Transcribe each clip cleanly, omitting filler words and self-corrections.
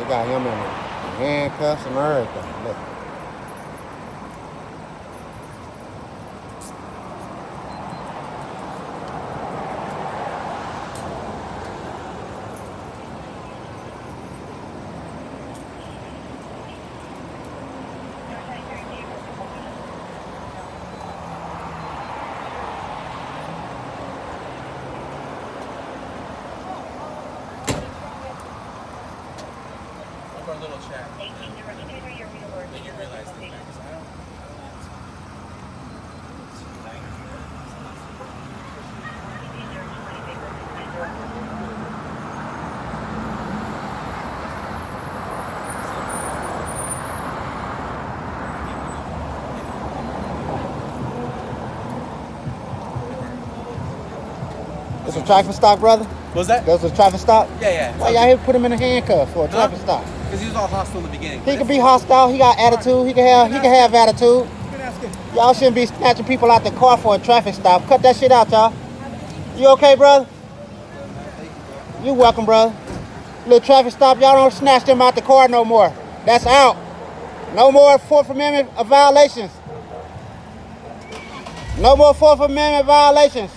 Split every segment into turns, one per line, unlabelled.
got him in the handcuffs and everything. Look.
For a little chat. Then you realize the things.
It's a traffic stop, brother?
Was that?
That's a traffic stop?
Yeah.
Why y'all here put him in a handcuff for a traffic stop?
Because he was all hostile in the beginning.
He can be hostile. He got attitude. He can have attitude. Y'all shouldn't be snatching people out the car for a traffic stop. Cut that shit out, y'all. You okay, brother? You welcome, brother. Little traffic stop. Y'all don't snatch them out the car no more. That's out. No more Fourth Amendment violations. No more Fourth Amendment violations.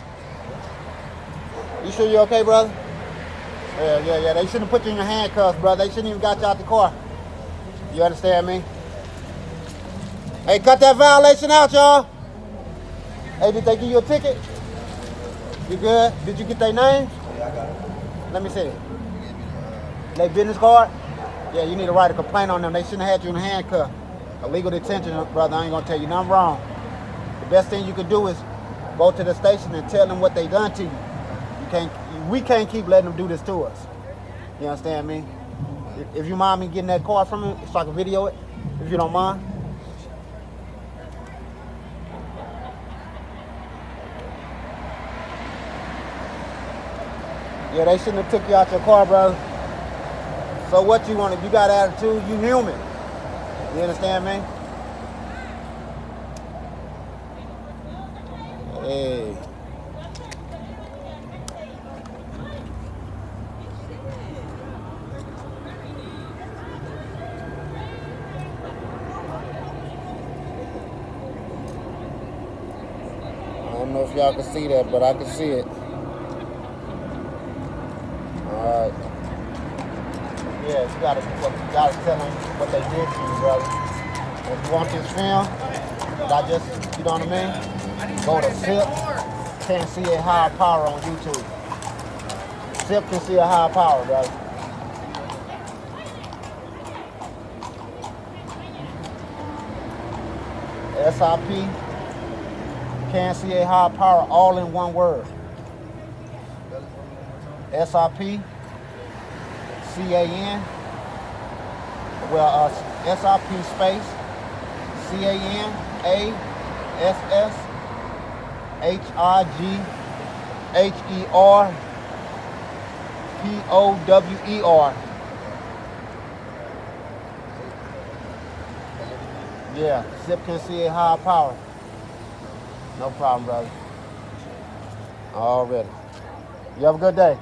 You sure you okay, brother? Yeah. They shouldn't have put you in your handcuffs, brother. They shouldn't even got you out the car. You understand me? Hey, cut that violation out, y'all. Hey, did they give you a ticket? You good? Did you get their names?
Yeah, I got it.
Let me see it. Their business card? Yeah, you need to write a complaint on them. They shouldn't have had you in a handcuff. Illegal detention, brother. I ain't gonna tell you nothing wrong. The best thing you can do is go to the station and tell them what they done to you. We can't keep letting them do this to us. You understand me? If you mind me getting that card from him so I can video it, if you don't mind. Yeah, they shouldn't have took you out your car, brother. So what you want? If you got attitude, you human. You understand me? Hey. I don't know if y'all can see that, but I can see it. Alright. Yeah, you gotta tell them what they did to you, brother. If you want this film, not just, you know what I mean? Go to SIP, Can't See a Higher Power on YouTube. SIP Can See a Higher Power, brother. SIP, Can't See a Higher Power, all in one word. SIP, CAN, SIP space, CANSSHIGHERPOWER. Yeah, SIP Can See a Higher Power. No problem, brother. Already. You have a good day.